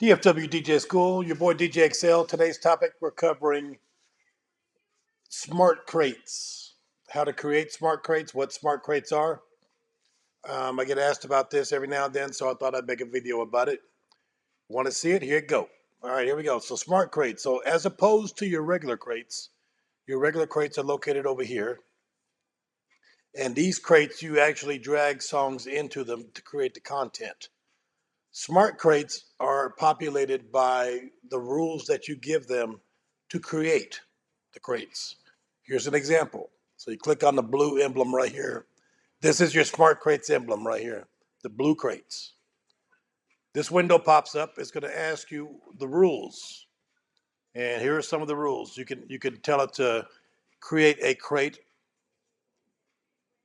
DFW DJ School, your boy DJ XL. Today's topic, we're covering smart crates. How to create smart crates, what smart crates are. I get asked about this every now and then, so I thought I'd make a video about it. Want to see it? Here you go. All right, here we go. So smart crates. So as opposed to your regular crates are located over here. And these crates, you actually drag songs into them to create the content. Smart crates are populated by the rules that you give them to create the crates. Here's an example. So you click on the blue emblem right here. This is your smart crates emblem right here, the blue crates. This window pops up. It's going to ask you the rules. And here are some of the rules. You can tell it to create a crate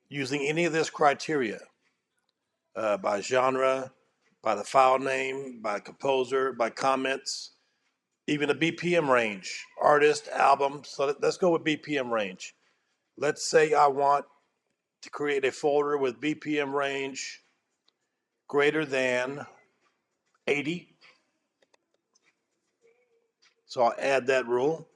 using any of this criteria, by genre, by the file name, by composer, by comments, even a BPM range, artist, album. So let's go with BPM range. Let's say I want to create a folder with BPM range greater than 80. So I'll add that rule.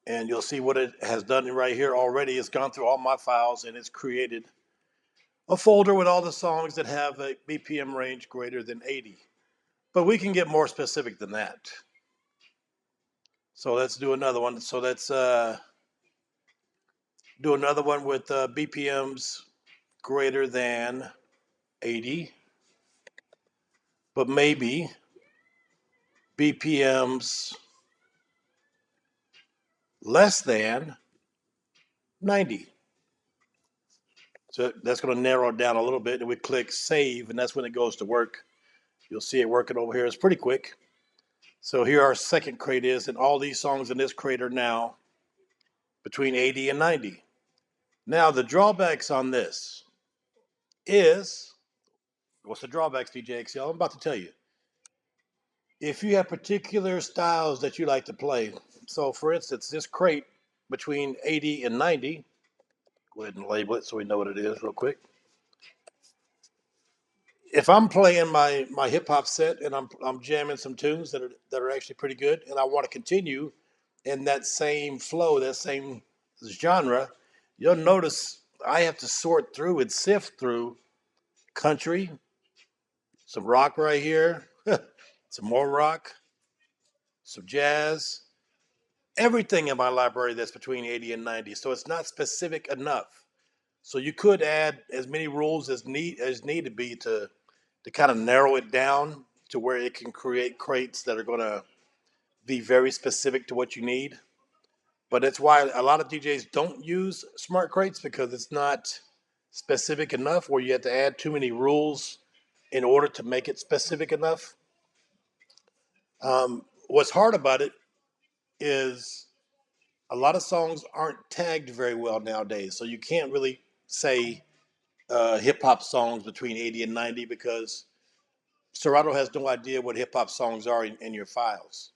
And you'll see what it has done right here already. It's gone through all my files and it's created a folder with all the songs that have a BPM range greater than 80. But we can get more specific than that. So let's do another one. So let's do another one with BPMs greater than 80, but maybe BPMs less than 90. So that's going to narrow it down a little bit. And we click save, and that's when it goes to work. You'll see it working over here. It's pretty quick. So here our second crate is, and all these songs in this crate are now between 80 and 90. Now, the drawbacks on this is, what's the drawbacks, DJ XL? I'm about to tell you. If you have particular styles that you like to play, so for instance, this crate between 80 and 90, go ahead and label it so we know what it is real quick. If I'm playing my hip hop set and I'm jamming some tunes that are actually pretty good, and I want to continue in that same flow, that same genre, you'll notice I have to sort through and sift through country, some rock right here, some more rock, some jazz, everything in my library that's between 80 and 90. So it's not specific enough. So you could add as many rules as need to be to kind of narrow it down to where it can create crates that are going to be very specific to what you need. But that's why a lot of DJs don't use smart crates, because it's not specific enough, where you have to add too many rules in order to make it specific enough. What's hard about it is a lot of songs aren't tagged very well nowadays. So you can't really say hip hop songs between 80 and 90, because Serato has no idea what hip hop songs are in your files.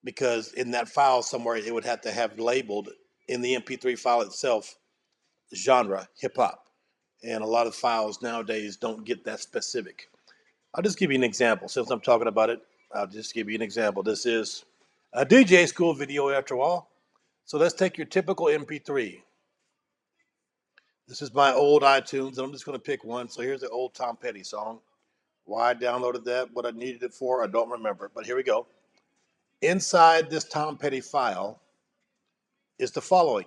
Because in that file somewhere, it would have to have labeled in the MP3 file itself genre hip hop. And a lot of files nowadays don't get that specific. I'll just give you an example. Since I'm talking about it, I'll just give you an example. This is a DJ School video after all. So let's take your typical MP3. This is my old iTunes, and I'm just going to pick one. So here's the old Tom Petty song. Why I downloaded that, what I needed it for, I don't remember. But here we go. Inside this Tom Petty file is the following.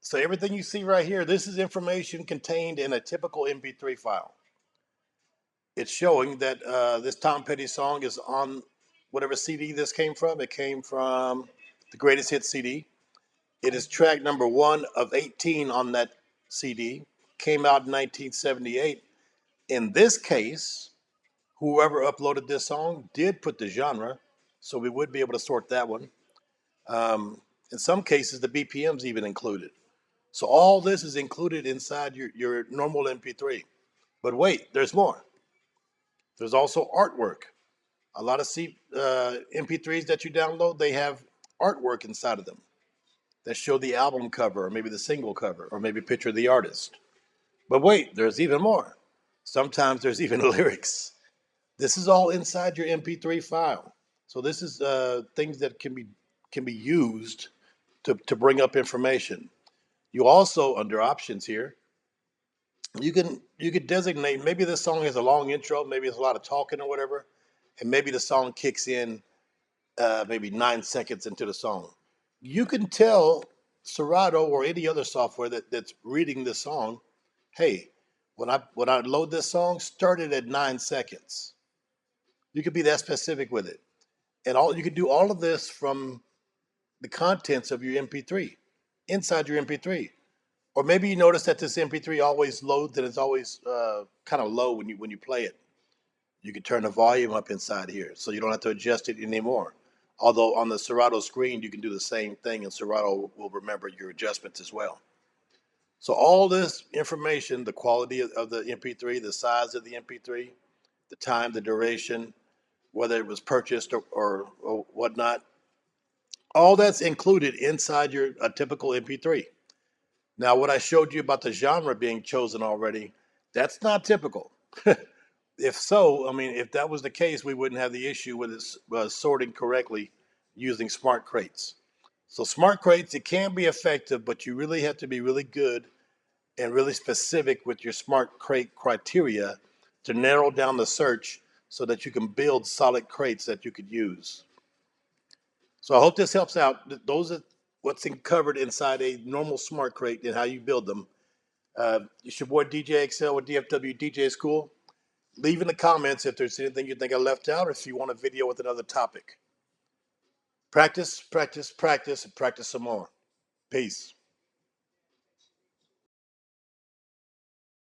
So everything you see right here, this is information contained in a typical MP3 file. It's showing that this Tom Petty song is on whatever CD this came from. It came from the Greatest Hits CD. It is track number 1 of 18 on that CD. Came out in 1978. In this case, whoever uploaded this song did put the genre, so we would be able to sort that one. In some cases, the BPM's even included. So all this is included inside your normal MP3. But wait, there's more. There's also artwork. A lot of MP3s that you download, they have artwork inside of them. that show the album cover or maybe the single cover or maybe a picture of the artist. But wait, there's even more. Sometimes there's even lyrics. This is all inside your MP3 file. So this is things that can be used to bring up information. You also, under options here, you could designate maybe this song has a long intro, maybe it's a lot of talking or whatever, and maybe the song kicks in maybe 9 seconds into the song. You can tell Serato or any other software that's reading this song, hey, when I load this song, start it at 9 seconds. You could be that specific with it, and all you could do all of this from the contents of your MP3, inside your MP3. Or maybe you notice that this MP3 always loads and it's always kind of low when you play it. You can turn the volume up inside here, so you don't have to adjust it anymore. Although on the Serato screen, you can do the same thing, and Serato will remember your adjustments as well. So all this information, the quality of the MP3, the size of the MP3, the time, the duration, whether it was purchased or whatnot, all that's included inside your a typical MP3. Now, what I showed you about the genre being chosen already, that's not typical. If so, I mean, if that was the case, we wouldn't have the issue with it sorting correctly using smart crates. So smart crates, it can be effective, but you really have to be really good and really specific with your smart crate criteria to narrow down the search so that you can build solid crates that you could use. So I hope this helps out. Those are what's covered inside a normal smart crate and how you build them. It's your boy DJ XL with DFW DJ School. Leave in the comments if there's anything you think I left out or if you want a video with another topic. Practice, practice, practice, and practice some more. Peace.